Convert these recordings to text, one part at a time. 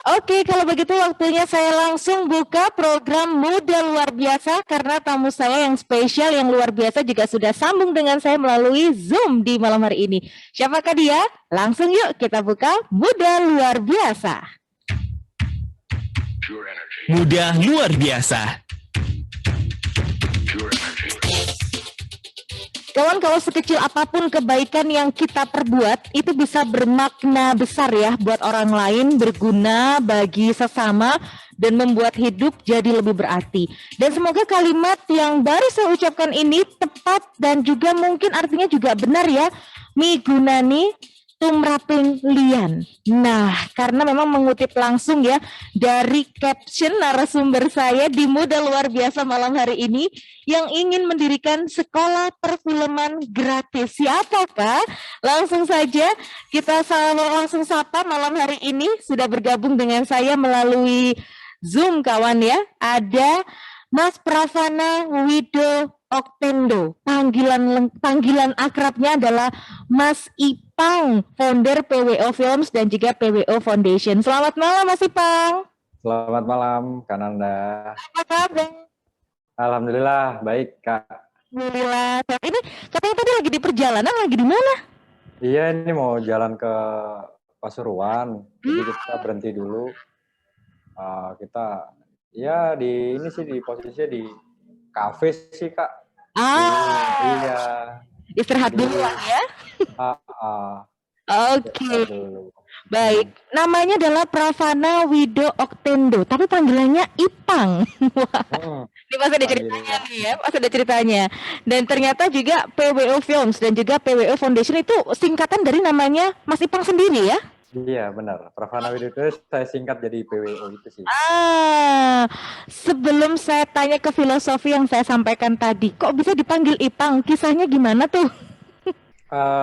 Oke, kalau begitu waktunya saya langsung buka program Muda Luar Biasa karena tamu saya yang spesial, yang luar biasa juga sudah sambung dengan saya melalui Zoom di malam hari ini. Siapakah dia? Langsung yuk kita buka Muda Luar Biasa. Muda Luar Biasa. Kawan, kalau sekecil apapun kebaikan yang kita perbuat, itu bisa bermakna besar ya buat orang lain, berguna bagi sesama, dan membuat hidup jadi lebih berarti. Dan semoga kalimat yang baru saya ucapkan ini tepat dan juga mungkin artinya juga benar ya. Migunani tumraping lian. Nah, karena memang mengutip langsung ya dari caption narasumber saya di Muda Luar Biasa malam hari ini yang ingin mendirikan sekolah perfilman gratis. Siapakah? Langsung saja kita langsung sapa malam hari ini sudah bergabung dengan saya melalui Zoom kawan ya. Ada Mas Pravana Wido Oktendo. Panggilan akrabnya adalah Mas Ipang, founder PWO Films dan juga PWO Foundation. Selamat malam Mas Ipang. Selamat malam, Kananda. Apa kabar? Alhamdulillah, baik, Kak. Alhamdulillah. Ini katanya tadi lagi di perjalanan, lagi di mana? Iya, ini mau jalan ke Pasuruan, jadi kita berhenti dulu. Kita, ya di ini sih di posisinya di kafe sih, Kak. Iya. Istirahat dulu lah ya. Oke. Baik, namanya adalah Pravana Wido Oktendo, tapi panggilannya Ipang. Wah, ini pasti ada ceritanya nih ya, pasti ada ceritanya. Dan ternyata juga PWO Films dan juga PWO Foundation itu singkatan dari namanya Mas Ipang sendiri ya? Iya, benar. Pravana Wido itu saya singkat jadi PWO itu sih. Sebelum saya tanya ke filosofi yang saya sampaikan tadi, kok bisa dipanggil Ipang? Kisahnya gimana tuh?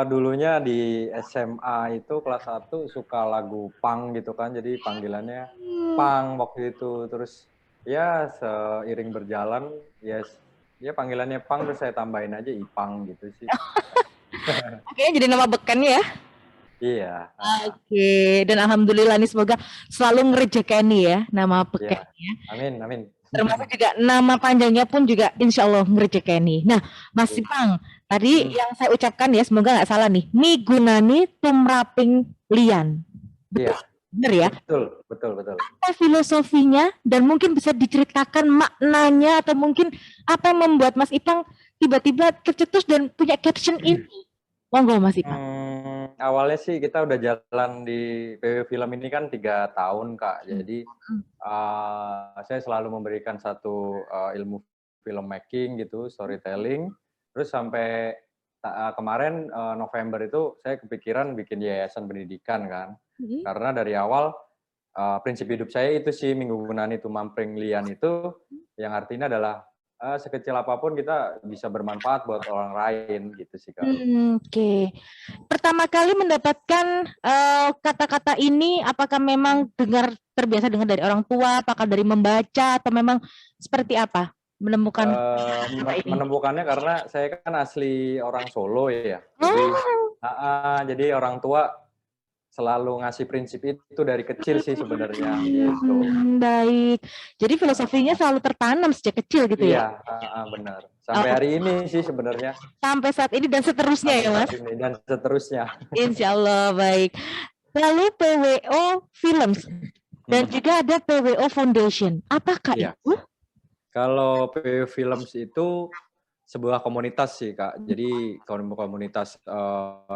Dulunya di SMA itu kelas 1 suka lagu punk gitu kan, jadi panggilannya Pang waktu itu. Terus ya seiring berjalan ya panggilannya Pang, terus saya tambahin aja Ipang gitu sih. Kayaknya jadi nama beken ya? Iya. Oke, dan alhamdulillah nih semoga selalu ngerejekeni ya nama bekennya. Ya. Amin, amin. Termasuk juga nama panjangnya pun juga insya Allah ngerejekeni. Nah, Mas Ipang, tadi yang saya ucapkan ya, semoga nggak salah nih, migunani tumraping lian. Iya. Benar ya? Betul. Apa filosofinya dan mungkin bisa diceritakan maknanya atau mungkin apa yang membuat Mas Ipang tiba-tiba tercetus dan punya caption ini? Monggo Mas Ipang. Awalnya sih kita udah jalan di PW Film ini kan 3 tahun, Kak. Jadi saya selalu memberikan satu ilmu filmmaking gitu, storytelling. Terus sampai kemarin November itu saya kepikiran bikin yayasan pendidikan kan. Karena dari awal prinsip hidup saya itu sih minggu-gunani tumampreng lian itu yang artinya adalah sekecil apapun kita bisa bermanfaat buat orang lain gitu sih, Kak. Oke. Pertama kali mendapatkan kata-kata ini, apakah memang terbiasa dengar dari orang tua, apakah dari membaca, atau memang seperti apa menemukan menemukannya karena saya kan asli orang Solo ya. Jadi orang tua selalu ngasih prinsip itu dari kecil sih sebenarnya gitu. Baik. Jadi filosofinya selalu tertanam sejak kecil gitu ya? Iya, benar. Sampai hari ini sih sebenarnya. Sampai saat ini dan seterusnya ya, Mas? Dan seterusnya. Insya Allah, baik. Lalu PWO Films dan juga ada PWO Foundation. Apakah itu? Kalau PWO Films itu sebuah komunitas sih, Kak. Jadi komunitas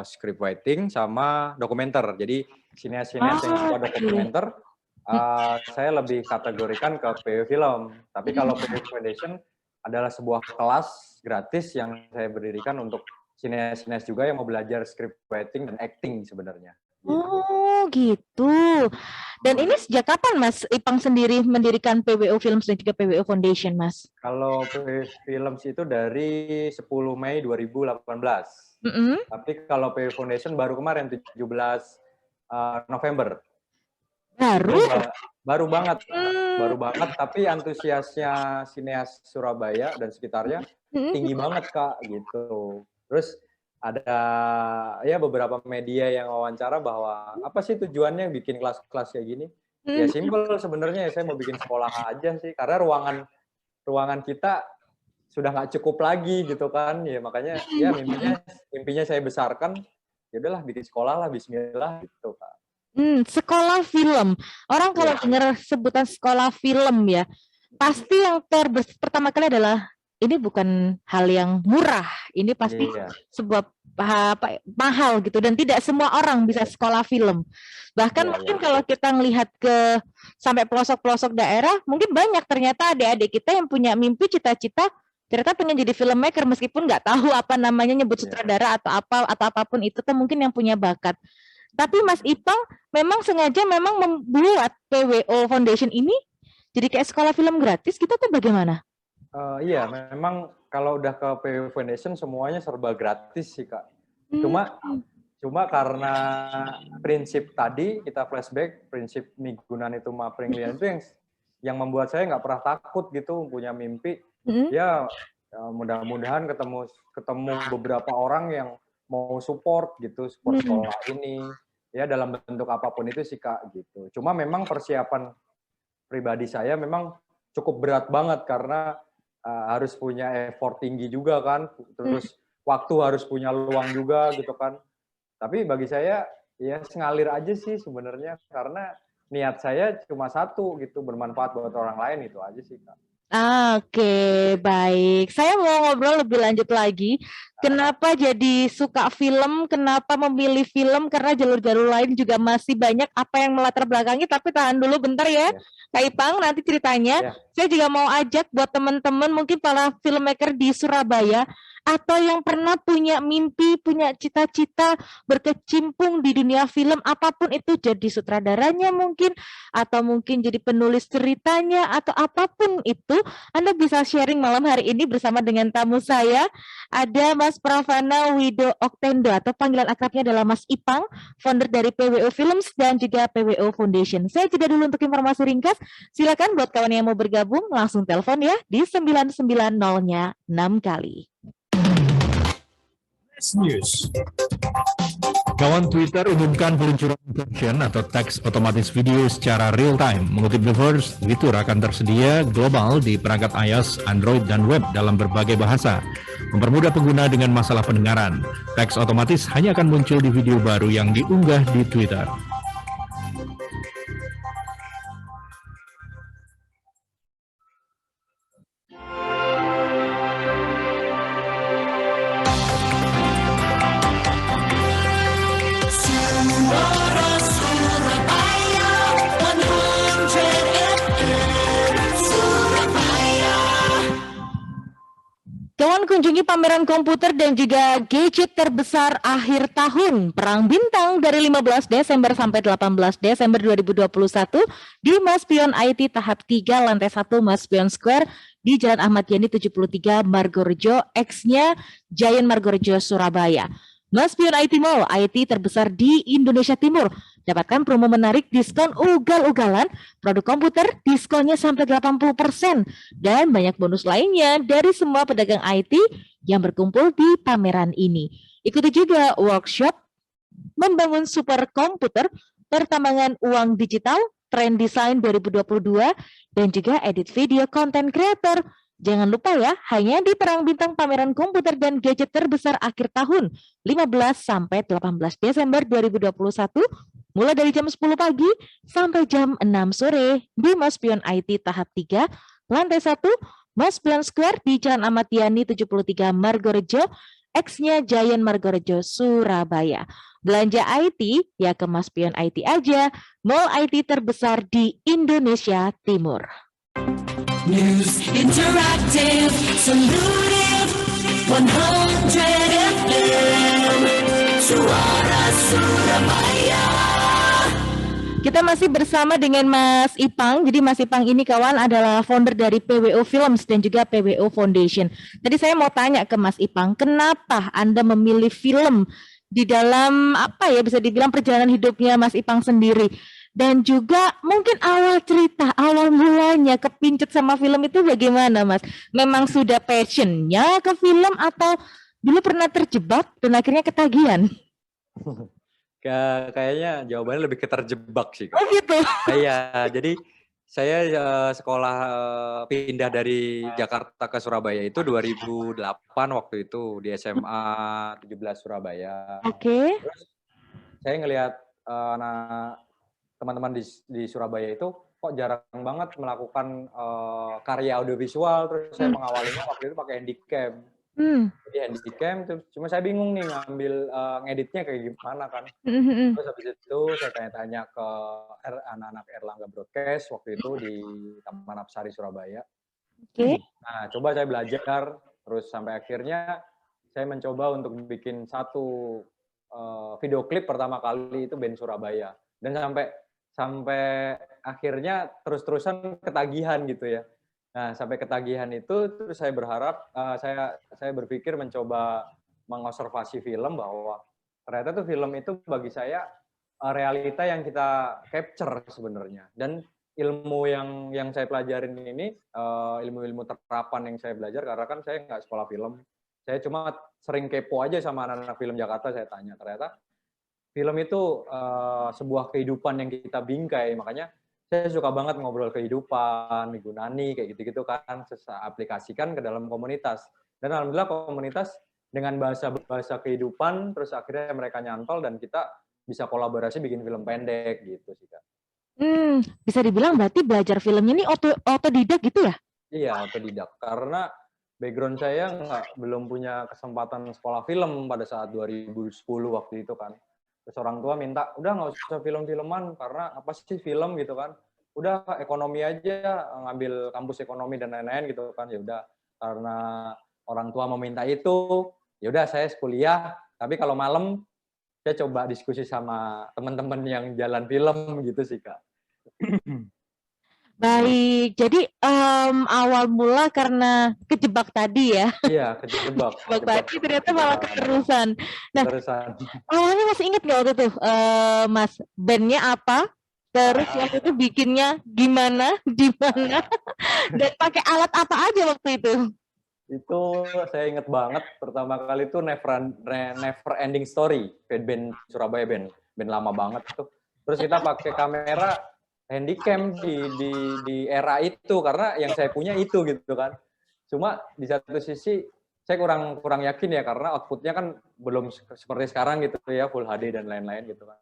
script writing sama dokumenter. Jadi sineas-sineas yang suka dokumenter, saya lebih kategorikan ke PW Film. Tapi kalau PW Foundation adalah sebuah kelas gratis yang saya berdirikan untuk sineas-sineas juga yang mau belajar script writing dan acting sebenarnya. Oh gitu. Dan ini sejak kapan Mas Ipang sendiri mendirikan PWO Films dan juga PWO Foundation, Mas? Kalau PWO Films itu dari 10 Mei 2018. Tapi kalau PWO Foundation baru kemarin 17 November. Baru banget. Tapi antusiasnya sineas Surabaya dan sekitarnya tinggi banget, Kak, gitu. Terus ada ya beberapa media yang wawancara bahwa apa sih tujuannya bikin kelas-kelas kayak gini? Ya simpel sebenarnya, saya mau bikin sekolah aja sih, karena ruangan kita sudah nggak cukup lagi gitu kan, ya makanya ya mimpinya saya besarkan, ya udahlah bikin sekolah lah, Bismillah gitu Kak. Sekolah film. Orang kalau Iya. dengar sebutan sekolah film ya, pasti yang pertama kali adalah ini bukan hal yang murah. Ini pasti Iya. sebuah mahal gitu, dan tidak semua orang bisa sekolah film. Bahkan Iya, mungkin iya. kalau kita melihat ke sampai pelosok-pelosok daerah, mungkin banyak ternyata adik-adik kita yang punya mimpi, cita-cita ternyata pengen jadi filmmaker meskipun nggak tahu apa namanya, nyebut Iya. sutradara atau apapun itu, kan mungkin yang punya bakat. Tapi Mas Ipang memang sengaja memang membuat PWO Foundation ini jadi kayak sekolah film gratis gitu, atau bagaimana? Iya, memang kalau udah ke PW Foundation semuanya serba gratis sih Kak. Cuma karena prinsip tadi, kita flashback, prinsip Migunan itu Mapringlian itu yang membuat saya nggak pernah takut gitu, punya mimpi. Ya mudah-mudahan ketemu beberapa orang yang mau support gitu, support sekolah ini, ya dalam bentuk apapun itu sih Kak gitu. Cuma memang persiapan pribadi saya memang cukup berat banget karena harus punya effort tinggi juga kan, terus waktu harus punya luang juga gitu kan. Tapi bagi saya ya ngalir aja sih sebenarnya, karena niat saya cuma satu gitu, bermanfaat buat orang lain, itu aja sih Kak. Oke, baik. Saya mau ngobrol lebih lanjut lagi. Kenapa jadi suka film? Kenapa memilih film? Karena jalur-jalur lain juga masih banyak apa yang melatar belakangi. Tapi tahan dulu bentar ya, Kak Ipang, nanti ceritanya. Saya juga mau ajak buat teman-teman, mungkin para filmmaker di Surabaya, atau yang pernah punya mimpi, punya cita-cita berkecimpung di dunia film, apapun itu, jadi sutradaranya mungkin, atau mungkin jadi penulis ceritanya, atau apapun itu, Anda bisa sharing malam hari ini bersama dengan tamu saya. Ada Mas Pravana Wido Oktendo, atau panggilan akrabnya adalah Mas Ipang, founder dari PWO Films dan juga PWO Foundation. Saya jeda dulu untuk informasi ringkas. Silakan buat kawan yang mau bergabung, langsung telepon ya di 990-nya 6 kali. News. Kawan Twitter umumkan peluncuran caption atau teks otomatis video secara real time. Mengutip The Verge, fitur akan tersedia global di perangkat iOS, Android, dan web dalam berbagai bahasa. Mempermudah pengguna dengan masalah pendengaran. Teks otomatis hanya akan muncul di video baru yang diunggah di Twitter. Kawan, kunjungi pameran komputer dan juga gadget terbesar akhir tahun Perang Bintang dari 15 Desember sampai 18 Desember 2021 di Maspion IT tahap 3 lantai 1 Maspion Square di Jalan Ahmad Yani 73 Margorejo, X-nya Giant Margorejo, Surabaya. Maspion IT Mall, IT terbesar di Indonesia Timur. Dapatkan promo menarik, diskon ugal-ugalan, produk komputer diskonnya sampai 80%, dan banyak bonus lainnya dari semua pedagang IT yang berkumpul di pameran ini. Ikuti juga workshop membangun super komputer, pertambangan uang digital, tren desain 2022, dan juga edit video content creator. Jangan lupa ya, hanya di Perang Bintang pameran komputer dan gadget terbesar akhir tahun 15 sampai 18 Desember 2021, mulai dari jam 10 pagi sampai jam 6 sore di Maspion IT tahap 3, lantai 1, Maspion Square di Jalan Ahmad Yani 73 Margorejo, X-nya Giant Margorejo, Surabaya. Belanja IT ya ke Maspion IT aja, mall IT terbesar di Indonesia Timur. News interactive, solutif, 100 FM, Suara Surabaya. Kita masih bersama dengan Mas Ipang. Jadi Mas Ipang ini kawan adalah founder dari PWO Films dan juga PWO Foundation. Tadi saya mau tanya ke Mas Ipang, kenapa Anda memilih film di dalam apa ya bisa dibilang perjalanan hidupnya Mas Ipang sendiri? Dan juga mungkin awal cerita, awal mulanya kepincut sama film itu bagaimana Mas? Memang sudah passionnya ke film atau dulu pernah terjebak dan akhirnya ketagihan? Kayaknya jawabannya lebih ke terjebak sih, Kak. Oh gitu. Iya, jadi saya sekolah pindah dari Jakarta ke Surabaya itu 2008 waktu itu di SMA 17 Surabaya. Oke. Terus saya ngelihat anak teman-teman di Surabaya itu kok jarang banget melakukan karya audiovisual, terus saya mengawalinya waktu itu pakai handycam. Hmm. Jadi handycam, cuma saya bingung nih ngambil ngeditnya kayak gimana kan. Mhm. Terus habis itu saya tanya-tanya ke anak-anak Erlangga Broadcast waktu itu di Taman Apsari Surabaya. Oke. Nah, coba saya belajar, terus sampai akhirnya saya mencoba untuk bikin satu video klip pertama kali itu band Surabaya. Dan sampai akhirnya terus-terusan ketagihan gitu ya. Nah, sampai ketagihan itu terus saya berharap saya berpikir mencoba mengobservasi film bahwa ternyata tuh film itu bagi saya realita yang kita capture sebenarnya. Dan ilmu yang saya pelajarin ini ilmu-ilmu terapan yang saya belajar karena kan saya nggak sekolah film. Saya cuma sering kepo aja sama anak-anak film Jakarta, saya tanya. Ternyata film itu sebuah kehidupan yang kita bingkai, makanya saya suka banget ngobrol kehidupan, Minggu Nani, kayak gitu-gitu kan, saya aplikasikan ke dalam komunitas. Dan alhamdulillah komunitas dengan bahasa kehidupan, terus akhirnya mereka nyantol dan kita bisa kolaborasi bikin film pendek gitu sih, Kak. Bisa dibilang berarti belajar filmnya ini otodidak gitu ya? Iya, otodidak. Karena background saya belum punya kesempatan sekolah film pada saat 2010 waktu itu kan. Terus orang tua minta, udah nggak usah film-filman karena apa sih film gitu kan. Udah ekonomi aja, ngambil kampus ekonomi dan lain-lain gitu kan. Ya udah, karena orang tua meminta itu, ya udah saya kuliah. Tapi kalau malam saya coba diskusi sama teman-teman yang jalan film gitu sih, Kak. Baik, jadi awal mula karena kejebak tadi ya. Iya, kejebak. Kejebak tadi ternyata malah keterusan. Nah, Terusan. awalnya masih inget nggak waktu itu, Mas, bandnya apa? Terus waktu itu bikinnya gimana, di mana, dan pakai alat apa aja waktu itu? Itu saya inget banget pertama kali itu Never Ending Story, band Surabaya, band lama banget tuh. Terus kita pakai kamera handycam di era itu karena yang saya punya itu gitu kan. Cuma di satu sisi saya kurang yakin ya karena outputnya kan belum seperti sekarang gitu ya, full HD dan lain-lain gitu kan.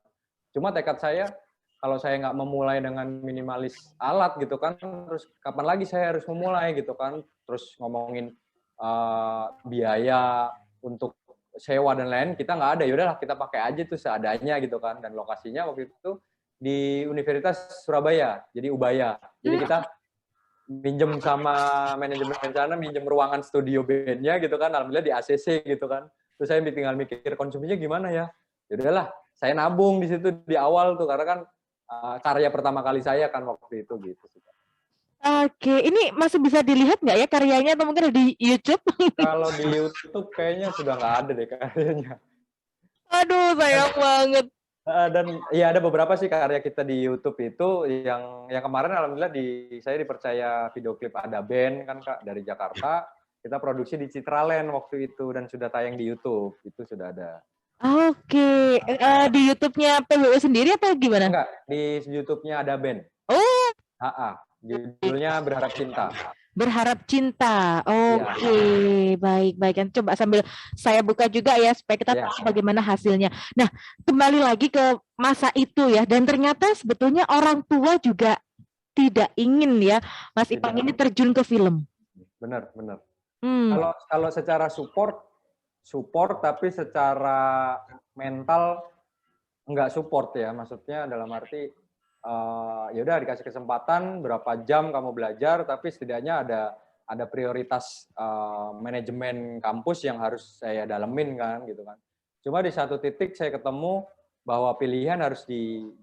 Cuma tekad saya kalau saya nggak memulai dengan minimalis alat gitu kan, terus kapan lagi saya harus memulai gitu kan. Terus ngomongin biaya untuk sewa dan lain kita nggak ada, yaudahlah kita pakai aja tuh seadanya gitu kan. Dan lokasinya waktu itu di Universitas Surabaya, jadi Ubaya. Jadi kita minjem sama manajemen sana, minjem ruangan studio bandnya gitu kan, alhamdulillah di ACC gitu kan. Terus saya tinggal mikir konsumsinya gimana ya. Yaudahlah, saya nabung di situ di awal tuh karena kan karya pertama kali saya kan waktu itu gitu sih. Oke, ini masih bisa dilihat nggak ya karyanya atau mungkin ada di YouTube? Kalau di YouTube kayaknya sudah nggak ada deh karyanya. Aduh, sayang banget. Dan ya ada beberapa sih karya kita di YouTube itu yang kemarin alhamdulillah saya dipercaya video klip Ada Band kan Kak dari Jakarta, kita produksi di Citraland waktu itu dan sudah tayang di YouTube, itu sudah ada. Oke, di YouTube-nya PWU sendiri atau gimana? Enggak, di YouTube-nya Ada Band. Oh, Judulnya Berharap Cinta. Berharap Cinta. Oke, baik. Coba sambil saya buka juga ya supaya kita tahu bagaimana hasilnya. Nah, kembali lagi ke masa itu ya, dan ternyata sebetulnya orang tua juga tidak ingin ya Mas Ipang ini terjun ke film. Benar. Kalau secara support tapi secara mental enggak support ya. Maksudnya dalam arti ya udah dikasih kesempatan berapa jam kamu belajar, tapi setidaknya ada prioritas manajemen kampus yang harus saya dalemin kan gitu kan. Cuma di satu titik saya ketemu bahwa pilihan harus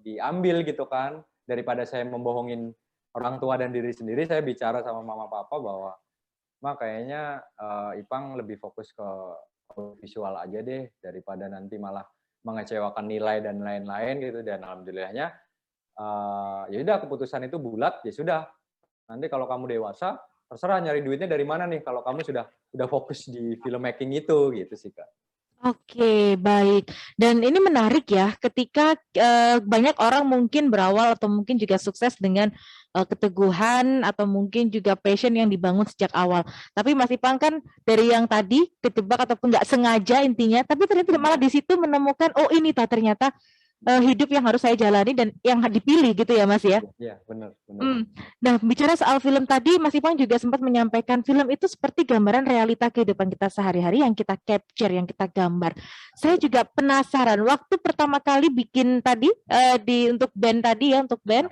diambil gitu kan, daripada saya membohongin orang tua dan diri sendiri. Saya bicara sama mama papa bahwa kayaknya Ipang lebih fokus ke visual aja deh daripada nanti malah mengecewakan nilai dan lain-lain gitu. Dan alhamdulillahnya ya udah keputusan itu bulat, ya sudah. Nanti kalau kamu dewasa, terserah nyari duitnya dari mana nih kalau kamu sudah fokus di filmmaking itu gitu sih Kak. Oke, baik. Dan ini menarik ya, ketika banyak orang mungkin berawal atau mungkin juga sukses dengan keteguhan atau mungkin juga passion yang dibangun sejak awal. Tapi Mas Ipang kan dari yang tadi ketebak ataupun nggak sengaja intinya, tapi ternyata malah di situ menemukan, oh ini ternyata hidup yang harus saya jalani dan yang dipilih gitu ya Mas ya. Iya, benar, benar. Nah, bicara soal film tadi, Mas Ipang juga sempat menyampaikan film itu seperti gambaran realita kehidupan kita sehari-hari yang kita capture, yang kita gambar. Saya juga penasaran, waktu pertama kali bikin tadi untuk band tadi ya, untuk band,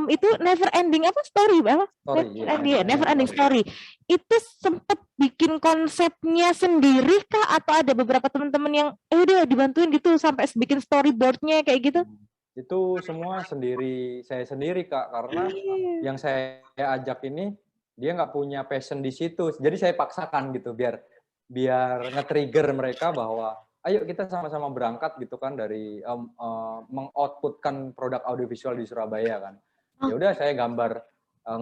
itu never ending story, Story, never iya, ending, never ending story. Itu sempat bikin konsepnya sendiri kah atau ada beberapa teman-teman yang udah dibantuin gitu sampai bikin storyboardnya kayak gitu? Itu semua saya sendiri Kak, karena yang saya ajak ini dia nggak punya passion di situ. Jadi saya paksakan gitu biar nge-trigger mereka bahwa ayo kita sama-sama berangkat gitu kan dari mengoutputkan produk audiovisual di Surabaya kan. Ya udah saya gambar,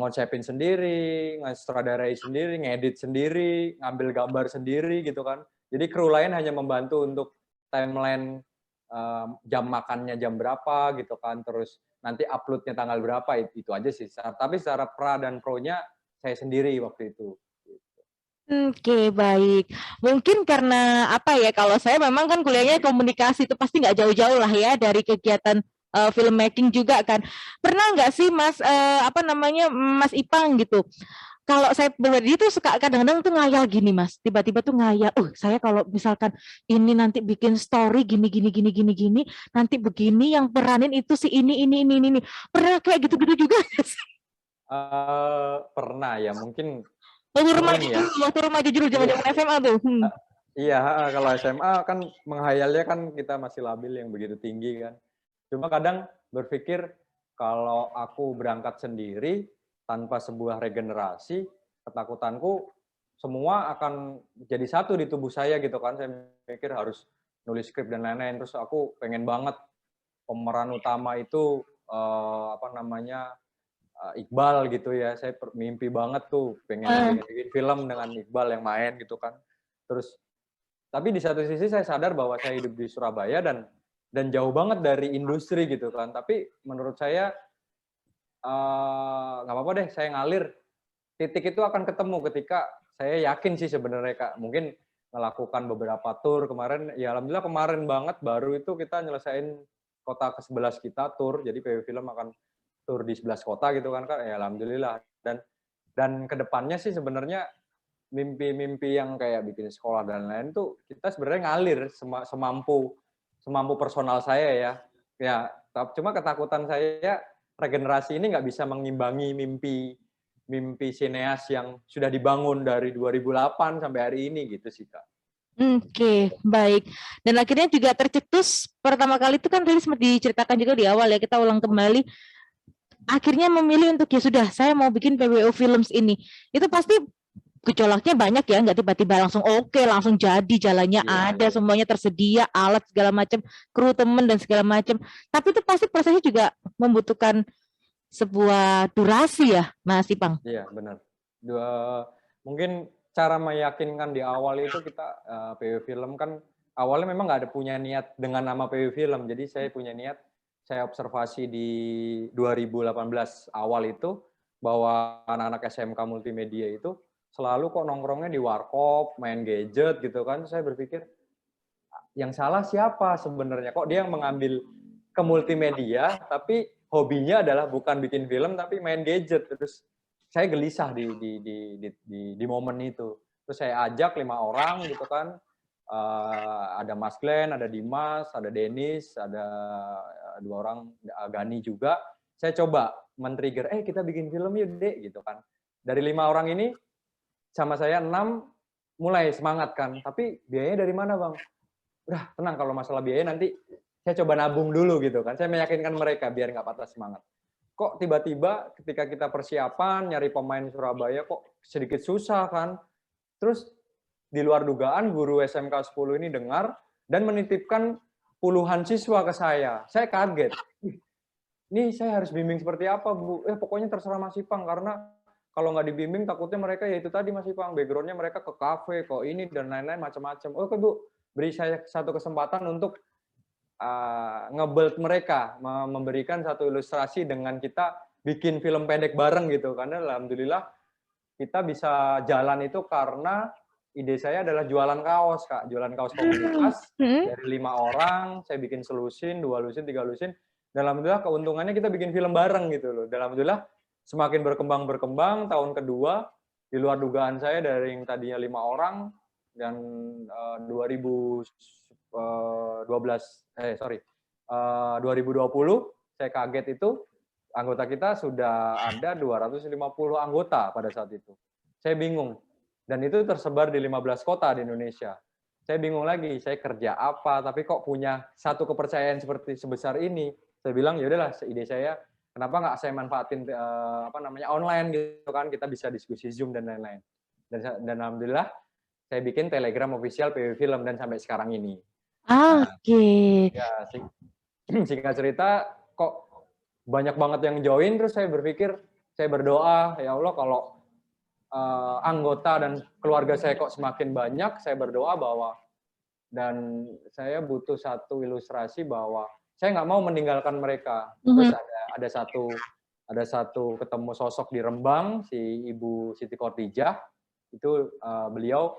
ngonsepin sendiri, nge-sutradarai sendiri, ngedit sendiri, ngambil gambar sendiri gitu kan. Jadi kru lain hanya membantu untuk timeline jam makannya jam berapa gitu kan, terus nanti uploadnya tanggal berapa, itu aja sih. Tapi secara pra dan pro-nya saya sendiri waktu itu. Oke, baik. Mungkin karena apa ya, kalau saya memang kan kuliahnya komunikasi itu pasti nggak jauh-jauh lah ya dari kegiatan filmmaking juga kan. Pernah nggak sih Mas Mas Ipang gitu? Kalau saya pribadi itu suka kadang-kadang tuh ngayal gini Mas, tiba-tiba tuh ngayal, saya kalau misalkan ini nanti bikin story gini gini gini gini gini, nanti begini yang peranin itu si ini. Pernah kayak gitu-gitu juga nggak sih? Pernah ya, mungkin Waktu sering remaja dulu, ya. zaman-zaman SMA tuh. Iya, kalau SMA kan menghayalnya kan kita masih labil yang begitu tinggi kan. Cuma kadang berpikir kalau aku berangkat sendiri tanpa sebuah regenerasi, ketakutanku semua akan jadi satu di tubuh saya gitu kan. Saya mikir harus nulis skrip dan lain-lain. Terus aku pengen banget pemeran utama itu Iqbal gitu ya. Saya mimpi banget tuh pengen bikin film dengan Iqbal yang main gitu kan. Terus tapi di satu sisi saya sadar bahwa saya hidup di Surabaya dan jauh banget dari industri gitu kan. Tapi menurut saya nggak apa-apa deh, saya ngalir. Titik itu akan ketemu ketika saya yakin sih sebenarnya Kak. Mungkin melakukan beberapa tour kemarin, ya alhamdulillah kemarin banget baru itu kita nyelesain kota ke-11 kita tour. Jadi PW Film akan tour di 11 kota gitu kan Kak. Ya alhamdulillah. Dan kedepannya sih sebenarnya mimpi-mimpi yang kayak bikin sekolah dan lain tuh kita sebenarnya ngalir semampu personal saya ya. Ya, cuma ketakutan saya regenerasi ini nggak bisa mengimbangi mimpi sineas yang sudah dibangun dari 2008 sampai hari ini gitu sih Kak. Oke, baik. Dan akhirnya juga tercetus pertama kali itu kan tadi sempat diceritakan juga di awal ya, kita ulang kembali. Akhirnya memilih untuk ya sudah, saya mau bikin PWO Films ini. Itu pasti gejolaknya banyak ya, nggak tiba-tiba langsung langsung jadi, jalannya ada, semuanya tersedia, alat segala macam, kru temen dan segala macam. Tapi itu pasti prosesnya juga membutuhkan sebuah durasi ya, Mas Ipang. Iya, benar. Mungkin cara meyakinkan di awal itu kita PW Film kan awalnya memang nggak ada punya niat dengan nama PW Film. Jadi saya punya niat, saya observasi di 2018 awal itu bahwa anak-anak SMK multimedia itu selalu kok nongkrongnya di warkop, main gadget gitu kan. Saya berpikir yang salah siapa sebenarnya? Kok dia yang mengambil ke multimedia tapi hobinya adalah bukan bikin film tapi main gadget. Terus saya gelisah di momen itu. Terus saya ajak 5 orang gitu kan. Ada Mas Glenn, ada Dimas, ada Dennis, ada 2 orang, Gani juga. Saya coba men-trigger, kita bikin film yuk Dek gitu kan. Dari 5 orang ini sama saya 6 mulai semangat kan. Tapi biayanya dari mana Bang? Udah tenang, kalau masalah biaya nanti saya coba nabung dulu gitu kan. Saya meyakinkan mereka biar nggak patah semangat. Kok tiba-tiba ketika kita persiapan nyari pemain Surabaya kok sedikit susah kan. Terus di luar dugaan guru SMK 10 ini dengar dan menitipkan puluhan siswa ke saya. Saya kaget. Ini saya harus bimbing seperti apa Bu? Pokoknya terserah Mas Ipang karena kalau nggak dibimbing takutnya mereka ya itu tadi Mas Ipang, background-nya mereka ke kafe, kok ini dan lain-lain macam-macam. Oke Bu, beri saya satu kesempatan untuk nge-build mereka, memberikan satu ilustrasi dengan kita bikin film pendek bareng gitu. Karena alhamdulillah kita bisa jalan itu karena ide saya adalah jualan kaos, Kak. Jualan kaos komunitas dari 5 orang, saya bikin selusin, 2 lusin, 3 lusin. Dan alhamdulillah keuntungannya kita bikin film bareng gitu loh. Dan alhamdulillah semakin berkembang, tahun kedua, di luar dugaan saya dari yang tadinya 5 orang, dan 2020 saya kaget itu anggota kita sudah ada 250 anggota pada saat itu. Saya bingung. Dan itu tersebar di 15 kota di Indonesia. Saya bingung lagi, saya kerja apa, tapi kok punya satu kepercayaan seperti sebesar ini. Saya bilang, ya udahlah, ide saya, kenapa nggak saya manfaatin online gitu kan, kita bisa diskusi Zoom dan lain-lain. Dan alhamdulillah, saya bikin Telegram official PW Film dan sampai sekarang ini. Oke. Ya, singkat cerita, kok banyak banget yang join, terus saya berpikir, saya berdoa, ya Allah kalau anggota dan keluarga saya kok semakin banyak, saya berdoa bahwa, dan saya butuh satu ilustrasi bahwa saya nggak mau meninggalkan mereka. Terus ada satu ketemu sosok di Rembang, si Ibu Siti Khordijah, itu beliau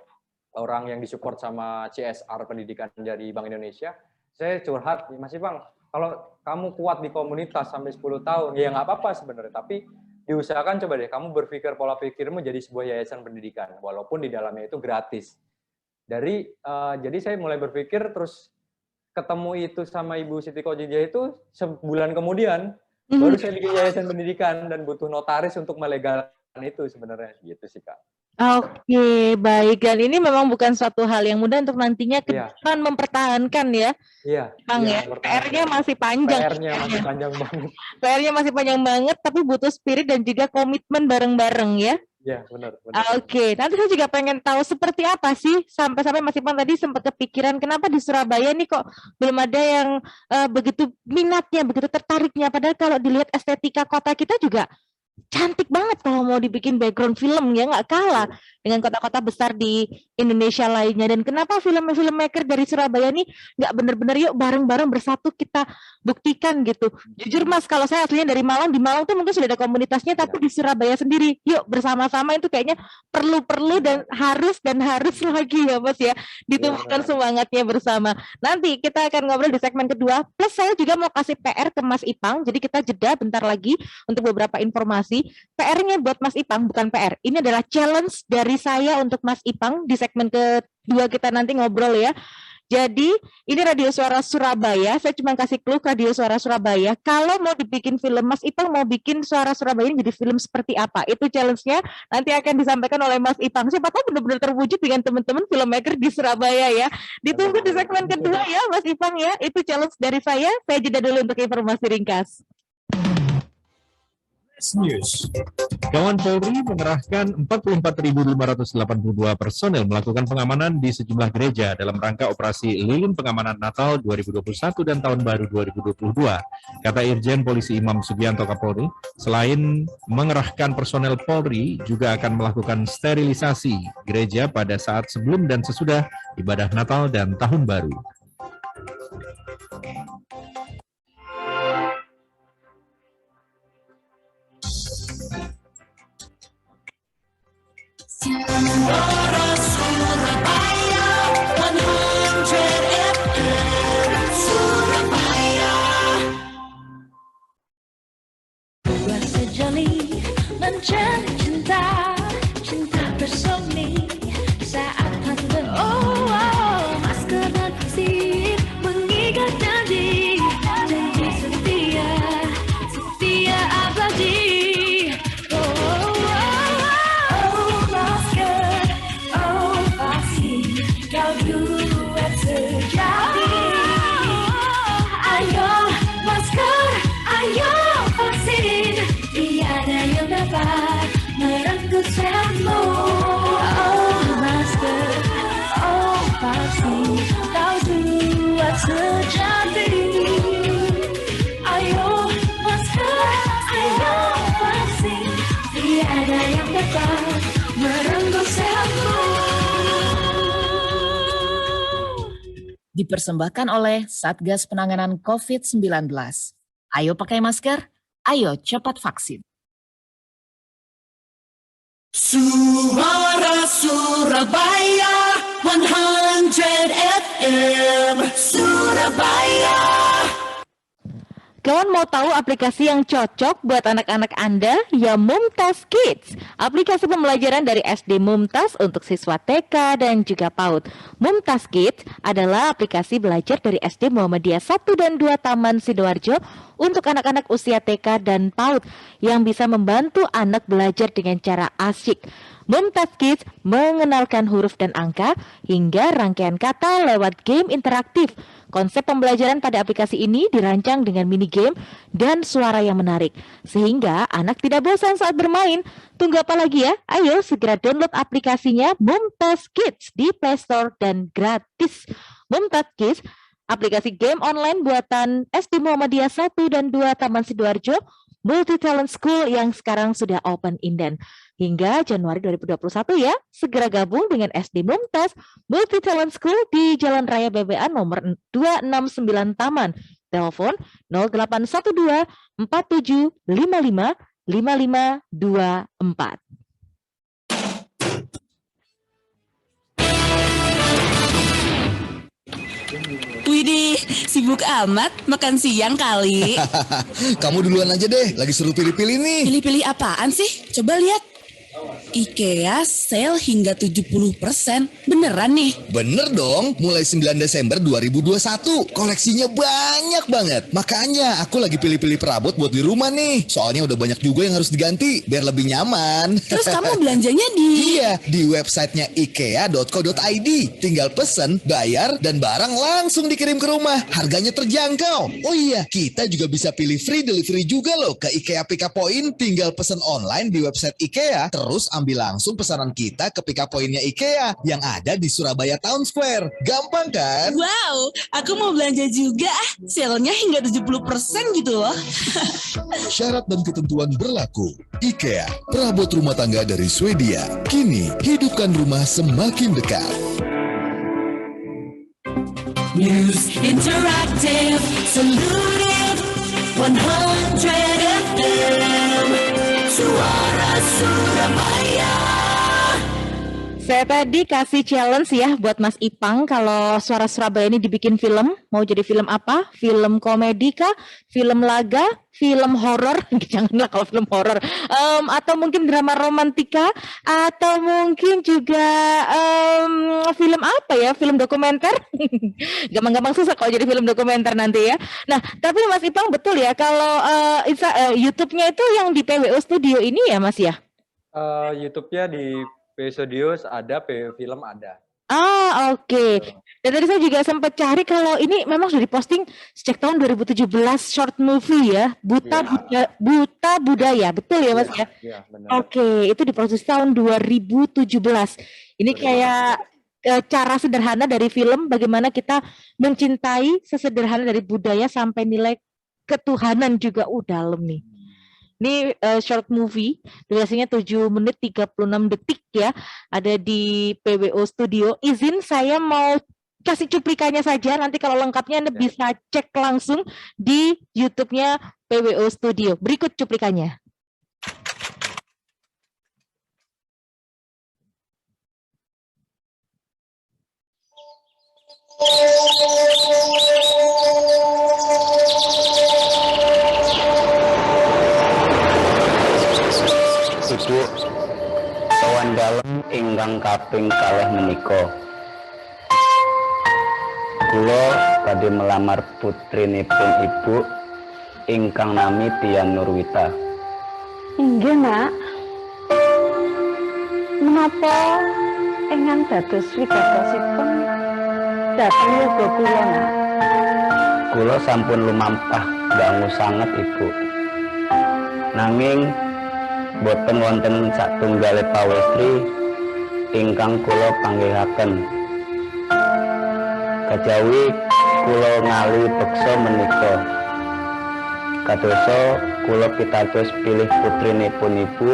orang yang disupport sama CSR pendidikan dari Bank Indonesia. Saya curhat, Mas Ipang, kalau kamu kuat di komunitas sampai 10 tahun, ya nggak apa-apa sebenarnya, tapi diusahakan coba deh kamu berpikir pola pikirmu jadi sebuah yayasan pendidikan, walaupun di dalamnya itu gratis. Jadi saya mulai berpikir, terus ketemu itu sama Ibu Siti Khordijah itu sebulan kemudian, baru saya bikin yayasan pendidikan dan butuh notaris untuk melegalkan itu sebenarnya, gitu sih Kak. Oke, baik. Dan ini memang bukan suatu hal yang mudah untuk nantinya ke depan mempertahankan ya. Iya. Bang ya, PR-nya masih panjang. PR-nya masih panjang banget. PR-nya masih panjang banget, tapi butuh spirit dan juga komitmen bareng-bareng ya. Iya, benar. Oke, nanti saya juga pengen tahu seperti apa sih sampai-sampai Mas Ipang tadi sempat kepikiran kenapa di Surabaya nih kok belum ada yang begitu minatnya, begitu tertariknya. Padahal kalau dilihat estetika kota kita juga cantik banget kalau mau dibikin background film ya, nggak kalah dengan kota-kota besar di Indonesia lainnya. Dan kenapa film-filmmaker dari Surabaya ini nggak bener-bener yuk bareng-bareng bersatu kita buktikan gitu. Jujur Mas, kalau saya aslinya dari Malang, di Malang tuh mungkin sudah ada komunitasnya, tapi di Surabaya sendiri yuk bersama-sama itu kayaknya perlu dan harus lagi ya Mas ya, ditumbuhkan semangatnya bersama. Nanti kita akan ngobrol di segmen kedua, plus saya juga mau kasih PR ke Mas Ipang, jadi kita jeda bentar lagi untuk beberapa informasi. PR-nya buat Mas Ipang bukan PR, ini adalah challenge dari saya untuk Mas Ipang di segmen kedua kita nanti ngobrol ya. Jadi ini Radio Suara Surabaya, saya cuma kasih clue Radio Suara Surabaya. Kalau mau dibikin film, Mas Ipang mau bikin Suara Surabaya ini jadi film seperti apa? Itu challenge-nya nanti akan disampaikan oleh Mas Ipang. Siapa tahu benar-benar terwujud dengan teman-teman filmmaker di Surabaya ya. Ditunggu di segmen kedua ya Mas Ipang ya. Itu challenge dari saya jeda dulu untuk informasi ringkas. News. Kawan Polri mengerahkan 44.582 personel melakukan pengamanan di sejumlah gereja dalam rangka operasi Lilin Pengamanan Natal 2021 dan Tahun Baru 2022. Kata Irjen Polisi Imam Sugianto Kapolri, selain mengerahkan personel Polri, juga akan melakukan sterilisasi gereja pada saat sebelum dan sesudah ibadah Natal dan Tahun Baru. Suara Surabaya 100 FM Surabaya. Buat sejoli mencari cinta, cinta bersemi saat tanda masker dan vaksin mengikat janji setia abadi. Merenggut sehatmu, masker, vaksin, kau buat sejati. Ayo masker, ayo vaksin, tiada yang dapat merenggut sehatmu. Dipersembahkan oleh Satgas Penanganan COVID-19. Ayo pakai masker, ayo cepat vaksin. Suara Surabaya 100 FM Surabaya. Kawan mau tahu aplikasi yang cocok buat anak-anak Anda? Ya, Mumtaz Kids. Aplikasi pembelajaran dari SD Mumtaz untuk siswa TK dan juga PAUD. Mumtaz Kids adalah aplikasi belajar dari SD Muhammadiyah 1 dan 2 Taman Sidoarjo untuk anak-anak usia TK dan PAUD yang bisa membantu anak belajar dengan cara asyik. Mumtaz Kids mengenalkan huruf dan angka hingga rangkaian kata lewat game interaktif. Konsep pembelajaran pada aplikasi ini dirancang dengan mini game dan suara yang menarik, sehingga anak tidak bosan saat bermain. Tunggu apa lagi ya? Ayo segera download aplikasinya Mumtaz Kids di Play Store dan gratis. Mumtaz Kids, aplikasi game online buatan SD Muhammadiyah 1 dan 2 Taman Sidoarjo, Multi Talent School yang sekarang sudah open inden. Hingga Januari 2021 ya, segera gabung dengan SD Mumtaz Multi Talent School di Jalan Raya BBA nomor 269 Taman. Telepon 0812 4755 5524. Widih, sibuk amat makan siang kali. Kamu duluan aja deh, lagi suruh pilih-pilih nih. Pilih-pilih apaan sih? Coba lihat. IKEA sale hingga 70%. Beneran nih? Bener dong, mulai 9 Desember 2021. Koleksinya banyak banget. Makanya aku lagi pilih-pilih perabot buat di rumah nih. Soalnya udah banyak juga yang harus diganti, biar lebih nyaman. Terus kamu belanjanya di... Iya, di websitenya ikea.co.id. Tinggal pesen, bayar, dan barang langsung dikirim ke rumah. Harganya terjangkau. Oh iya, kita juga bisa pilih free delivery juga loh ke IKEA Pickup Point. Tinggal pesen online di website IKEA, terus ambil langsung pesanan kita ke Pickup Point-nya IKEA yang ada di Surabaya Town Square. Gampang kan? Wow, aku mau belanja juga. Sale-nya hingga 70% gitu loh. Syarat dan ketentuan berlaku. IKEA, perabot rumah tangga dari Swedia. Kini, hidupkan rumah semakin dekat. News Interactive Saluted 100 FM Suara Surabaya. Saya tadi kasih challenge ya buat Mas Ipang, kalau Suara Surabaya ini dibikin film, mau jadi film apa? Film komedi kah? Film laga? Film horor? Janganlah kalau film horor. Atau mungkin drama romantika? Atau mungkin juga film apa ya? Film dokumenter? Gampang-gampang susah kalau jadi film dokumenter nanti ya. Nah, tapi Mas Ipang betul ya kalau YouTube-nya itu yang di PWO Studio ini ya Mas ya? YouTube-nya di PW Studios ada, PW Film ada. Ah, oke. Dan tadi saya juga sempat cari kalau ini memang sudah diposting sejak tahun 2017 short movie ya, Buta Budaya, betul ya Mas ya? Iya, benar. Oke, itu diproses tahun 2017. Ini kayak cara sederhana dari film bagaimana kita mencintai sesederhana dari budaya sampai nilai ketuhanan juga dalam nih. Ini short movie, durasinya 7 menit 36 detik ya, ada di PWO Studio. Izin saya mau kasih cuplikannya saja, nanti kalau lengkapnya Anda bisa cek langsung di YouTube-nya PWO Studio. Berikut cuplikannya. Ibu sowan dalem ingkang kaping kalih menika. Kula badhe melamar putrinipun Ibu ingkang nami Tian Nurwita. Inggih, Nak. Menapa ingkang dados wigatosipun dhateng yoga kula, Nak? Kula sampun lumampah dangu sanget Ibu. Nanging boten wonten satunggaling pawestri ingkang kula panggihaken. Kajawi kula ngali beksa menika. Kadosa kula pitados pilih putrinipun Ibu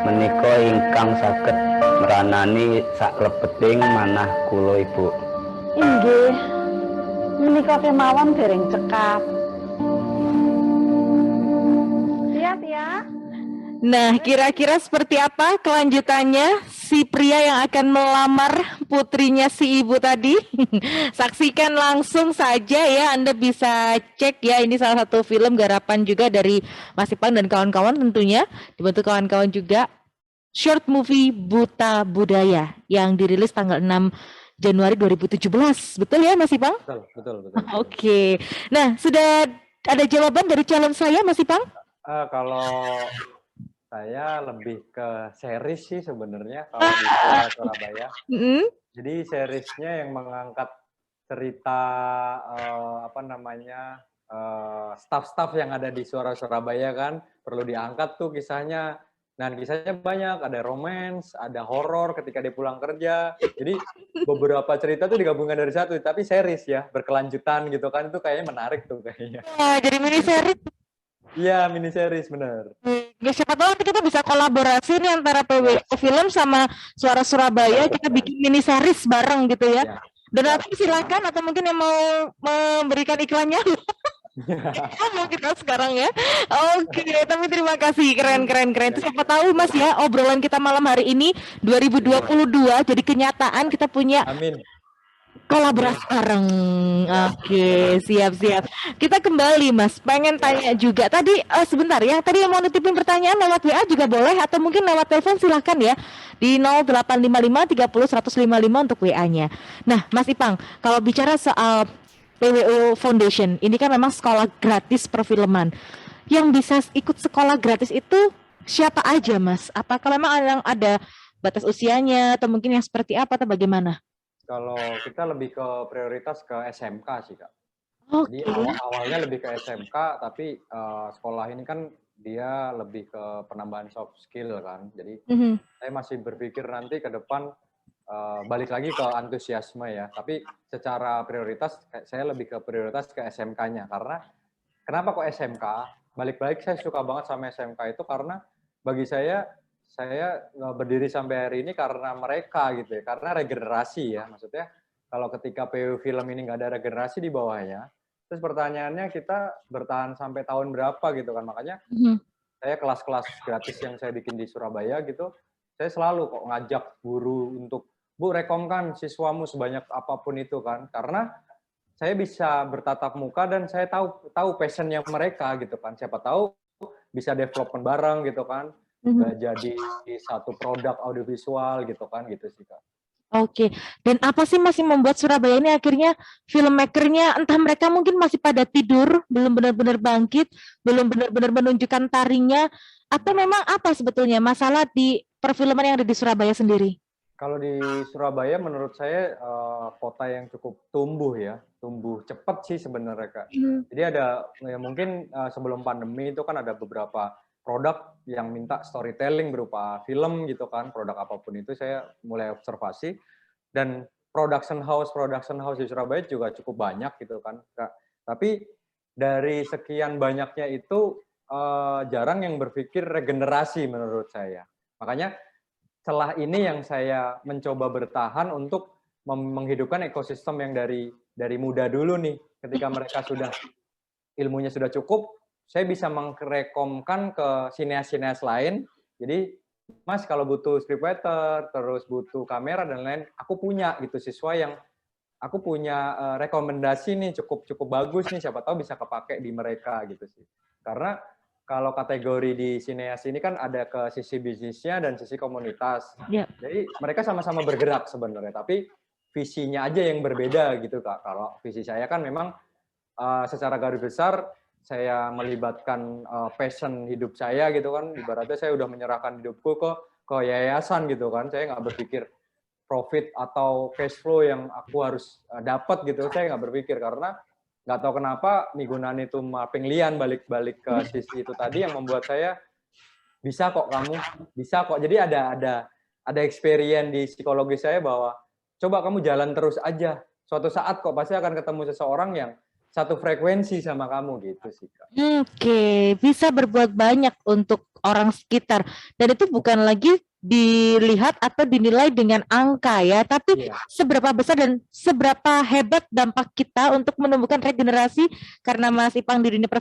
menika ingkang saged meranani saklebeting manah kula Ibu. Inggih, punika kemawon dereng cekap. Siap ya. Nah, kira-kira seperti apa kelanjutannya si pria yang akan melamar putrinya si ibu tadi? Saksikan langsung saja ya, Anda bisa cek ya, ini salah satu film garapan juga dari Mas Ipang dan kawan-kawan tentunya, dibantu kawan-kawan juga. Short movie Buta Budaya yang dirilis tanggal 6 Januari 2017. Betul ya Mas Ipang? Betul. Oke. Nah, sudah ada jawaban dari calon saya Mas Ipang? Kalau saya lebih ke series sih sebenarnya kalau di Suara Surabaya. Jadi seriesnya yang mengangkat cerita staff-staff yang ada di Suara Surabaya kan perlu diangkat tuh kisahnya. Dan kisahnya banyak, ada romance, ada horor ketika dia pulang kerja. Jadi beberapa cerita tuh digabungkan dari satu, tapi series ya, berkelanjutan gitu kan, itu kayaknya menarik tuh kayaknya. Wah, jadi mini series. Iya, mini series bener. Ya siapa tahu nanti kita bisa kolaborasi nih antara PWO Film sama Suara Surabaya, kita bikin mini series bareng gitu ya. Dan nanti silakan atau mungkin yang mau memberikan iklannya. Mau kita sekarang ya. Oke, tapi terima kasih, keren. Itu siapa tahu Mas ya, obrolan kita malam hari ini 2022 jadi kenyataan, kita punya kolaborasi bareng. Oke, siap. Kita kembali Mas, pengen tanya juga tadi sebentar ya, tadi yang mau nitipin pertanyaan lewat WA juga boleh atau mungkin lewat telepon silahkan ya di 0855 30 155 untuk WA-nya. Nah Mas Ipang, kalau bicara soal PWO Foundation, ini kan memang sekolah gratis perfilman. Yang bisa ikut sekolah gratis itu siapa aja Mas? Apakah memang ada batas usianya atau mungkin yang seperti apa atau bagaimana? Kalau kita lebih ke prioritas ke SMK sih Kak. Jadi awalnya lebih ke SMK, tapi sekolah ini kan dia lebih ke penambahan soft skill kan. Jadi saya masih berpikir nanti ke depan balik lagi ke antusiasme ya. Tapi secara prioritas saya lebih ke prioritas ke SMK-nya. Karena kenapa kok SMK? Balik-balik saya suka banget sama SMK itu karena bagi saya berdiri sampai hari ini karena mereka gitu ya. Karena regenerasi ya. Maksudnya kalau ketika PW Film ini nggak ada regenerasi di bawahnya, terus pertanyaannya kita bertahan sampai tahun berapa gitu kan. Makanya saya kelas-kelas gratis yang saya bikin di Surabaya gitu, saya selalu kok ngajak guru untuk, Bu, rekomkan siswamu sebanyak apapun itu kan. Karena saya bisa bertatap muka dan saya tahu passionnya mereka gitu kan. Siapa tahu bisa development bareng gitu kan. Jadi satu produk audiovisual gitu kan, gitu sih Kak. Oke, dan apa sih masih membuat Surabaya ini akhirnya filmmakernya entah mereka mungkin masih pada tidur, belum benar-benar bangkit, belum benar-benar menunjukkan tarinya, atau memang apa sebetulnya masalah di perfilman yang ada di Surabaya sendiri? Kalau di Surabaya menurut saya kota yang cukup tumbuh cepat sih sebenarnya Kak. Jadi ada ya mungkin sebelum pandemi itu kan ada beberapa produk yang minta storytelling berupa film gitu kan, produk apapun itu saya mulai observasi, dan production house di Surabaya juga cukup banyak gitu kan Kak. Tapi dari sekian banyaknya itu jarang yang berpikir regenerasi menurut saya. Makanya celah ini yang saya mencoba bertahan untuk menghidupkan ekosistem yang dari muda dulu nih. Ketika mereka ilmunya sudah cukup, saya bisa mengrekomkan ke sineas-sineas lain. Jadi, Mas kalau butuh scriptwriter, terus butuh kamera dan lain, aku punya gitu siswa yang aku punya rekomendasi nih cukup bagus nih, siapa tahu bisa kepake di mereka gitu sih. Karena kalau kategori di sineas ini kan ada ke sisi bisnisnya dan sisi komunitas. Jadi mereka sama-sama bergerak sebenarnya, tapi visinya aja yang berbeda gitu Kak. Kalau visi saya kan memang secara garis besar saya melibatkan passion hidup saya gitu kan. Ibaratnya saya udah menyerahkan hidupku ke yayasan gitu kan. Saya nggak berpikir profit atau cash flow yang aku harus dapat gitu. Saya nggak berpikir karena nggak tahu kenapa migunan itu mapping lian balik-balik ke sisi itu tadi yang membuat saya bisa kok kamu, bisa kok. Jadi ada experience di psikologi saya bahwa coba kamu jalan terus aja. Suatu saat kok pasti akan ketemu seseorang yang satu frekuensi sama kamu gitu sih Kak. Oke, bisa berbuat banyak untuk orang sekitar. Dan itu bukan lagi dilihat atau dinilai dengan angka ya, tapi Iya. seberapa besar dan seberapa hebat dampak kita untuk menumbuhkan regenerasi karena Mas Ipang di dunia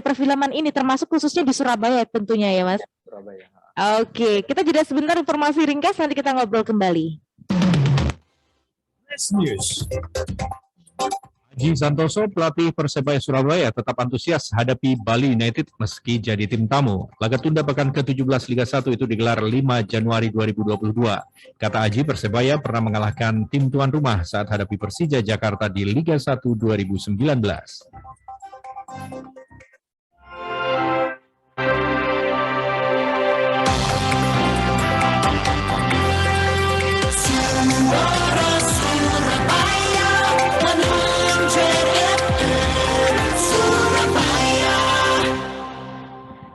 perfilman ini termasuk khususnya di Surabaya tentunya ya Mas. Surabaya. Oke, kita jeda sebentar informasi ringkas nanti kita ngobrol kembali. News. Haji Santoso, pelatih Persebaya Surabaya, tetap antusias hadapi Bali United meski jadi tim tamu. Laga tunda pekan ke-17 Liga 1 itu digelar 5 Januari 2022. Kata Haji, Persebaya pernah mengalahkan tim tuan rumah saat hadapi Persija Jakarta di Liga 1 2019. Suara Surabaya 100 FM Surabaya.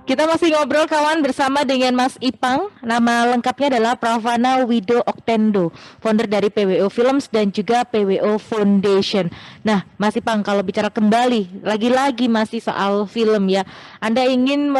Kita masih ngobrol kawan bersama dengan Mas Ipang. Nama lengkapnya adalah Pravana Wido Oktendo, founder dari PWO Films dan juga PWO Foundation. Nah, Mas Ipang, kalau bicara kembali, lagi-lagi masih soal film ya. Anda ingin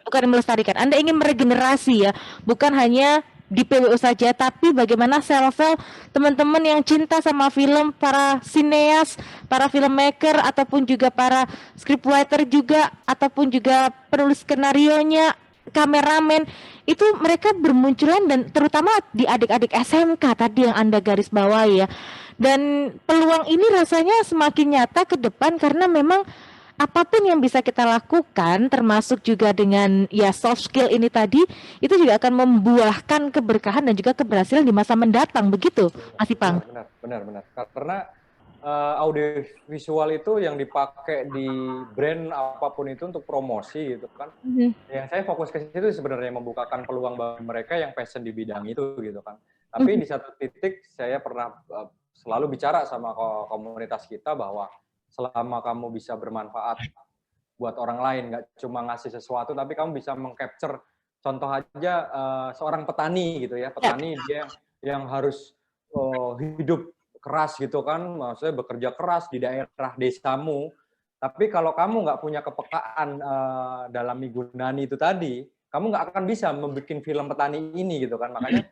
bukan melestarikan, Anda ingin meregenerasi ya, bukan hanya di PWO saja, tapi bagaimana sel-sel teman-teman yang cinta sama film, para sineas, para filmmaker, ataupun juga para scriptwriter juga, ataupun juga penulis skenarionya, kameramen, itu mereka bermunculan dan terutama di adik-adik SMK tadi yang Anda garis bawahi ya. Dan peluang ini rasanya semakin nyata ke depan karena memang apapun yang bisa kita lakukan termasuk juga dengan ya soft skill ini tadi itu juga akan membuahkan keberkahan dan juga keberhasilan di masa mendatang, begitu Mas Ipang? Benar. Karena audio visual itu yang dipakai di brand apapun itu untuk promosi gitu kan. Yang saya fokus ke situ sebenarnya membukakan peluang bagi mereka yang passion di bidang itu gitu kan. Tapi di satu titik saya pernah selalu bicara sama komunitas kita bahwa selama kamu bisa bermanfaat buat orang lain, nggak cuma ngasih sesuatu, tapi kamu bisa meng-capture, contoh aja seorang petani gitu ya, petani dia yang harus hidup keras gitu kan, maksudnya bekerja keras di daerah desamu, tapi kalau kamu nggak punya kepekaan dalam migunani itu tadi, kamu nggak akan bisa membuat film petani ini gitu kan, makanya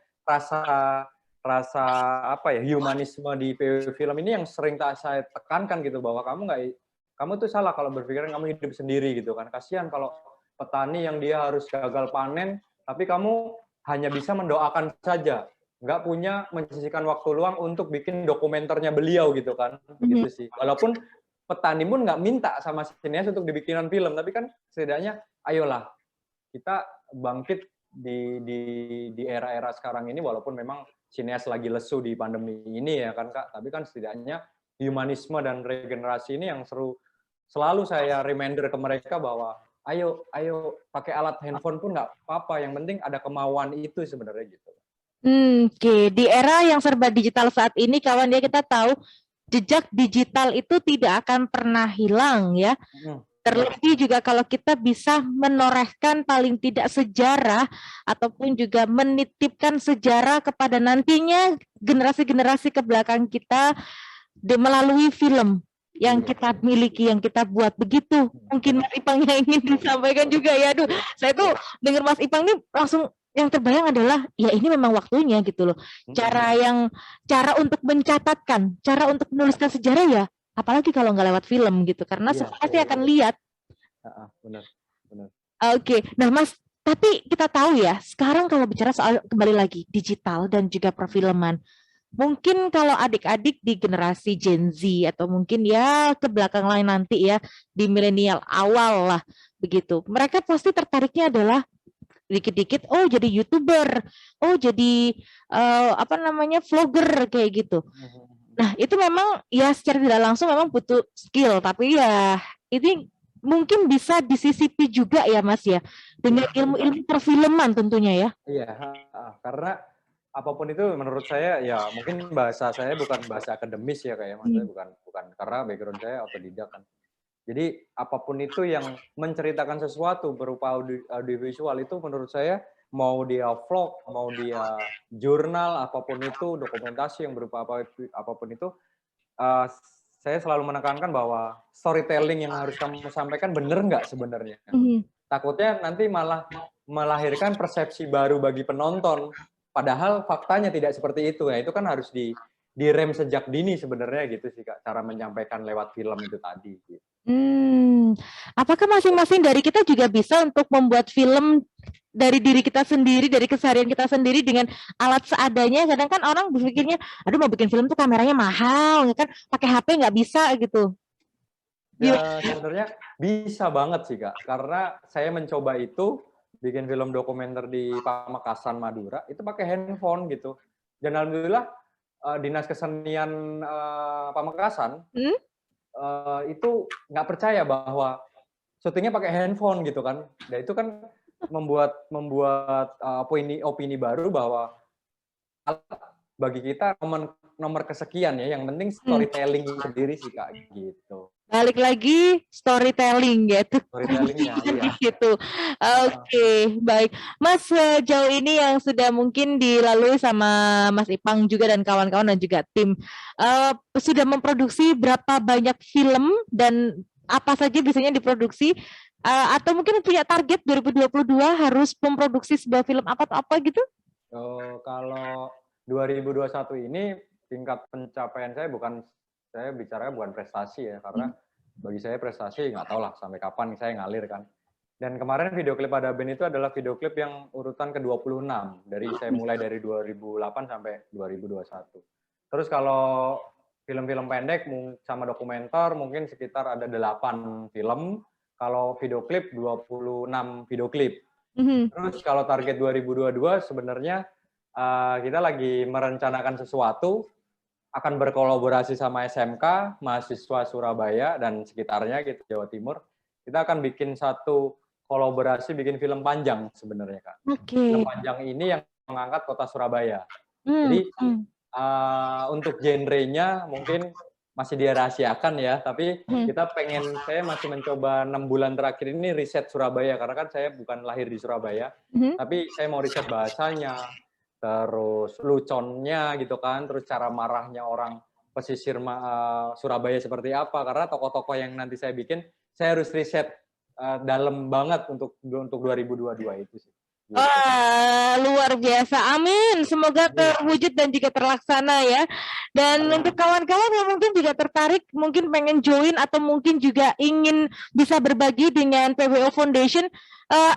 rasa apa ya, humanisme di PW film ini yang sering saya tekankan gitu, bahwa kamu tuh salah kalau berpikiran kamu hidup sendiri gitu kan. Kasihan kalau petani yang dia harus gagal panen tapi kamu hanya bisa mendoakan saja, nggak punya menyisihkan waktu luang untuk bikin dokumenternya beliau gitu kan. Gitu sih, walaupun petani pun nggak minta sama sineas untuk dibikinan film, tapi kan setidaknya ayolah kita bangkit di era-era sekarang ini, walaupun memang sineas lagi lesu di pandemi ini ya kan Kak, tapi kan setidaknya humanisme dan regenerasi ini yang selalu saya reminder ke mereka bahwa ayo pakai alat handphone pun nggak apa-apa, yang penting ada kemauan itu sebenarnya gitu. Oke, di era yang serba digital saat ini kawan ya, kita tahu jejak digital itu tidak akan pernah hilang ya. Terlebih juga kalau kita bisa menorehkan paling tidak sejarah ataupun juga menitipkan sejarah kepada nantinya generasi-generasi ke belakang kita melalui film yang kita miliki, yang kita buat, begitu. Mungkin Mas Ipang yang ingin disampaikan juga ya. Aduh, saya tuh dengar Mas Ipang nih langsung yang terbayang adalah ya ini memang waktunya gitu loh. Cara untuk mencatatkan, cara untuk menuliskan sejarah ya. Apalagi kalau nggak lewat film gitu, karena semua pasti akan lihat. Benar. Oke, nah Mas, tapi kita tahu ya, sekarang kalau bicara soal kembali lagi digital dan juga perfilman, mungkin kalau adik-adik di generasi Gen Z atau mungkin ya ke belakang lain nanti ya di milenial awal lah begitu, mereka pasti tertariknya adalah dikit-dikit jadi YouTuber, jadi vlogger kayak gitu. Nah, itu memang ya secara tidak langsung memang butuh skill, tapi ya ini mungkin bisa disisipi juga ya Mas ya, dengan ilmu-ilmu perfilman tentunya ya. Iya, karena apapun itu menurut saya ya mungkin bahasa saya bukan bahasa akademis ya kayak maksudnya bukan karena background saya otodidak kan. Jadi apapun itu yang menceritakan sesuatu berupa audiovisual itu menurut saya, mau dia vlog, mau dia jurnal, apapun itu, dokumentasi yang berupa apapun itu, saya selalu menekankan bahwa storytelling yang harus kamu sampaikan benar nggak sebenarnya. Takutnya nanti malah melahirkan persepsi baru bagi penonton. Padahal faktanya tidak seperti itu. Nah, itu kan harus direm sejak dini sebenarnya gitu sih Kak, cara menyampaikan lewat film itu tadi. Gitu. Apakah masing-masing dari kita juga bisa untuk membuat film dari diri kita sendiri, dari keseharian kita sendiri dengan alat seadanya? Kadang kan orang berpikirnya, aduh mau bikin film tuh kameranya mahal, ya kan pakai HP nggak bisa gitu. Ya sebenarnya bisa banget sih Kak, karena saya mencoba itu bikin film dokumenter di Pamekasan Madura itu pakai handphone gitu. Dan alhamdulillah Dinas Kesenian Pamekasan itu nggak percaya bahwa syutingnya pakai handphone gitu kan. Dan itu kan membuat opini baru bahwa bagi kita nomor kesekian ya, yang penting storytelling sendiri sih Kak gitu. Balik lagi storytelling gitu. Storytellingnya, iya. Gitu. Oke, baik. Mas, sejauh ini yang sudah mungkin dilalui sama Mas Ipang juga dan kawan-kawan dan juga tim, sudah memproduksi berapa banyak film dan apa saja biasanya diproduksi? Atau mungkin punya target 2022 harus memproduksi sebuah film apa atau apa gitu? Kalau 2021 ini tingkat pencapaian saya bicara bukan prestasi ya, karena bagi saya prestasi nggak tahu lah sampai kapan saya ngalir kan. Dan kemarin video klip Ada Band itu adalah video klip yang urutan ke-26 saya mulai dari 2008 sampai 2021. Terus kalau film-film pendek sama dokumenter mungkin sekitar ada 8 film, kalau video klip 26 video klip. Terus kalau target 2022 sebenarnya kita lagi merencanakan sesuatu, akan berkolaborasi sama SMK, mahasiswa Surabaya dan sekitarnya gitu, Jawa Timur. Kita akan bikin satu kolaborasi, bikin film panjang sebenarnya Kak. Film panjang ini yang mengangkat kota Surabaya. Jadi untuk genrenya mungkin masih dirahasiakan ya, tapi saya masih mencoba 6 bulan terakhir ini riset Surabaya, karena kan saya bukan lahir di Surabaya, tapi saya mau riset bahasanya, terus luconnya gitu kan, terus cara marahnya orang pesisir Surabaya seperti apa, karena tokoh-tokoh yang nanti saya bikin, saya harus riset dalam banget untuk 2022 itu sih. Wah, luar biasa. Amin. Semoga terwujud dan juga terlaksana ya. Dan untuk kawan-kawan yang mungkin juga tertarik, mungkin pengen join atau mungkin juga ingin bisa berbagi dengan PWO Foundation,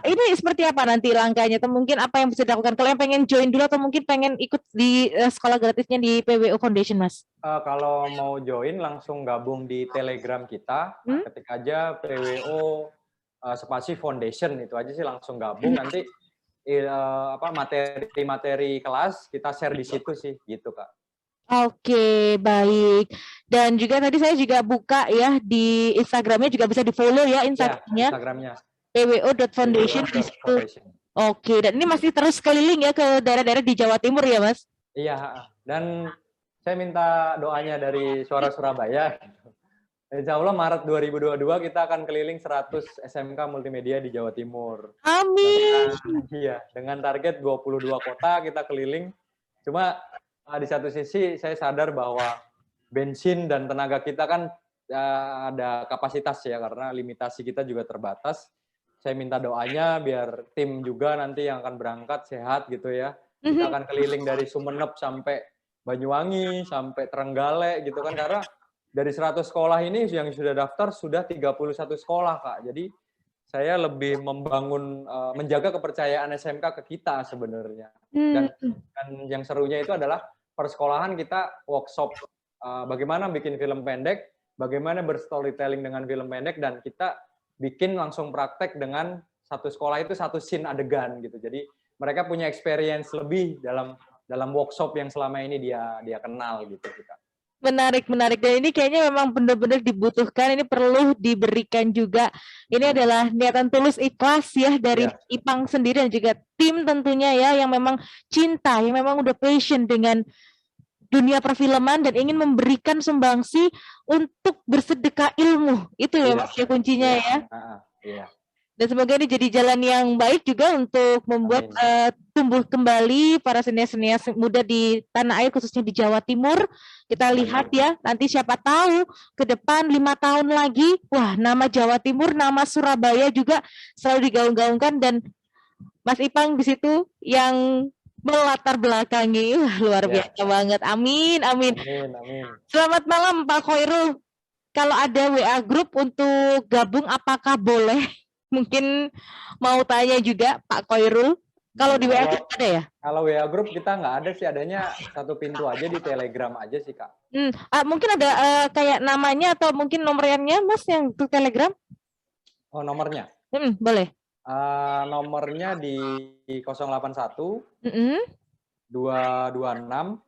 ini seperti apa nanti langkahnya? Atau mungkin apa yang bisa dilakukan? Kalau yang pengen join dulu atau mungkin pengen ikut di sekolah gratisnya di PWO Foundation, Mas? Kalau mau join langsung gabung di Telegram kita, ketik aja PWO spasi Foundation, itu aja sih langsung gabung. Nanti materi-materi kelas kita share di situ sih gitu Kak. Oke, baik. Dan juga tadi saya juga buka ya di Instagramnya, juga bisa di follow ya Instagramnya. pwo.foundation di situ. Oke, dan ini masih terus keliling ya ke daerah-daerah di Jawa Timur ya Mas? Iya, dan saya minta doanya dari Suara Surabaya. Insya Allah Maret 2022 kita akan keliling 100 SMK multimedia di Jawa Timur. Amin. Dengan target 22 kota kita keliling. Cuma di satu sisi saya sadar bahwa bensin dan tenaga kita kan ada kapasitas ya, karena limitasi kita juga terbatas. Saya minta doanya biar tim juga nanti yang akan berangkat sehat gitu ya. Kita akan keliling dari Sumeneb sampai Banyuwangi, sampai Trenggalek gitu kan, karena dari 100 sekolah ini yang sudah daftar sudah 31 sekolah Kak. Jadi saya lebih menjaga kepercayaan SMK ke kita sebenarnya. Dan yang serunya itu adalah persekolahan kita workshop bagaimana bikin film pendek, bagaimana berstorytelling dengan film pendek, dan kita bikin langsung praktek dengan satu sekolah itu satu scene adegan gitu. Jadi mereka punya experience lebih dalam workshop yang selama ini dia kenal gitu kita. Menarik. Dan ini kayaknya memang benar-benar dibutuhkan, ini perlu diberikan juga. Ini adalah niatan tulus ikhlas ya dari Ipang sendiri dan juga tim tentunya ya, yang memang cinta, yang memang udah passion dengan dunia perfilman dan ingin memberikan sumbangsi untuk bersedekah ilmu. Itu ya Mas ya kuncinya ya. Iya. Dan semoga ini jadi jalan yang baik juga untuk membuat tumbuh kembali para senias-senias muda di tanah air, khususnya di Jawa Timur. Kita lihat ya, nanti siapa tahu ke depan 5 tahun lagi, wah nama Jawa Timur, nama Surabaya juga selalu digaung-gaungkan dan Mas Ipang di situ yang melatar belakangi. Wah, luar Ya. biasa banget. Amin, amin. Amin. Selamat malam Pak Khairul. Kalau ada WA group untuk gabung apakah boleh? Mungkin mau tanya juga Pak Khairul. Kalau di WA group ada ya? Kalau WA group kita nggak ada sih, adanya satu pintu aja di Telegram aja sih Kak. Mungkin ada kayak namanya atau mungkin nomornya Mas yang untuk Telegram? Oh, nomornya? Boleh. Nomornya di 081 226 226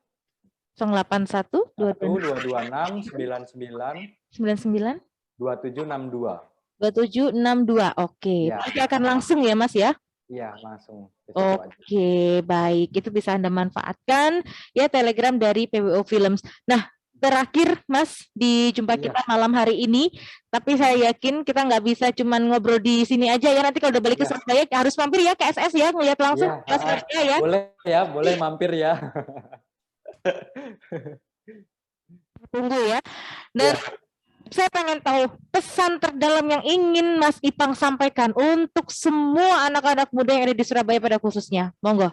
226 99 99 2762. 2762. Oke. Ya. Nanti akan langsung ya Mas ya? Iya, langsung. ke situ aja. Oke, baik. Itu bisa Anda manfaatkan ya Telegram dari PWO Films. Nah, terakhir Mas di jumpa kita malam hari ini, tapi saya yakin kita nggak bisa cuman ngobrol di sini aja ya. Nanti kalau udah balik ke Surabaya harus mampir ya ke SS ya, ngeliat langsung ke Surabaya ya. Boleh mampir ya. Tunggu ya. Dan saya pengen tahu pesan terdalam yang ingin Mas Ipang sampaikan untuk semua anak-anak muda yang ada di Surabaya pada khususnya. Monggo.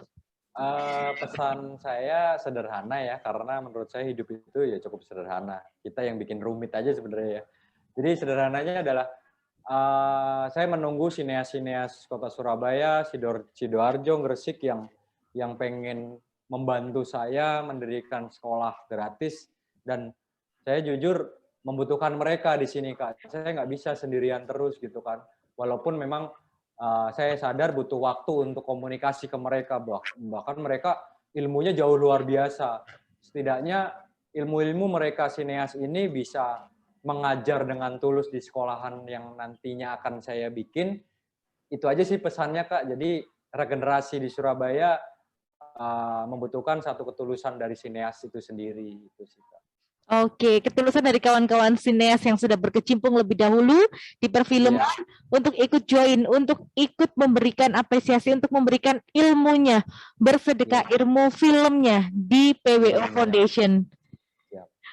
Pesan saya sederhana ya, karena menurut saya hidup itu ya cukup sederhana. Kita yang bikin rumit aja sebenarnya ya. Jadi sederhananya adalah saya menunggu sineas-sineas Kota Surabaya, Sidoarjo, Gresik yang pengen membantu saya mendirikan sekolah gratis, dan saya jujur membutuhkan mereka di sini Kak. Saya nggak bisa sendirian terus gitu kan. Walaupun memang saya sadar butuh waktu untuk komunikasi ke mereka, bahkan mereka ilmunya jauh luar biasa. Setidaknya ilmu-ilmu mereka sineas ini bisa mengajar dengan tulus di sekolahan yang nantinya akan saya bikin. Itu aja sih pesannya Kak. Jadi regenerasi di Surabaya membutuhkan satu ketulusan dari sineas itu sendiri. Itu sih Kak. Oke, ketulusan dari kawan-kawan sineas yang sudah berkecimpung lebih dahulu di perfilman untuk ikut join, untuk ikut memberikan apresiasi, untuk memberikan ilmunya, bersedekah ilmu filmnya di PWO Foundation.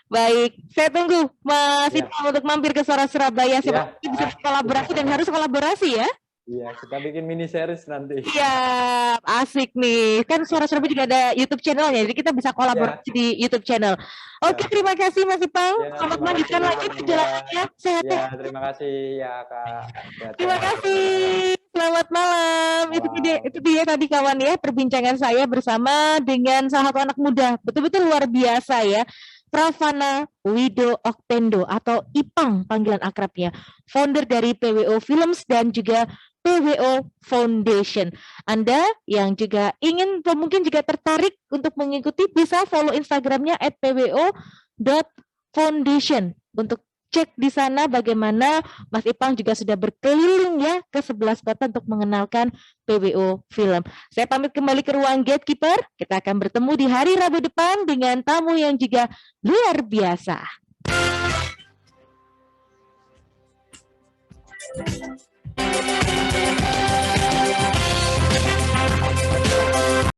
Baik, saya tunggu Mas Ipang untuk mampir ke Suara Surabaya. Siapa bisa kolaborasi dan harus kolaborasi ya. Iya, kita bikin mini series nanti. Iya, asik nih. Kan Suara Surabaya juga ada YouTube channelnya, jadi kita bisa kolaborasi di YouTube channel. Oke, terima kasih Mas Ipang. Selamat melanjutkan lagi perjalanannya. Sehat ya. Terima kasih ya Kak. Terima kasih. Selamat malam. Itu dia tadi kawan ya perbincangan saya bersama dengan salah satu anak muda. Betul-betul luar biasa ya. Pravana Wido Oktendo atau Ipang panggilan akrabnya, founder dari PWO Films dan juga PWO Foundation. Anda yang juga ingin atau mungkin juga tertarik untuk mengikuti bisa follow Instagramnya @pwo.foundation untuk cek di sana bagaimana Mas Ipang juga sudah berkeliling ya ke 11 kota untuk mengenalkan PWO Film. Saya pamit kembali ke ruang Gatekeeper. Kita akan bertemu di hari Rabu depan dengan tamu yang juga luar biasa.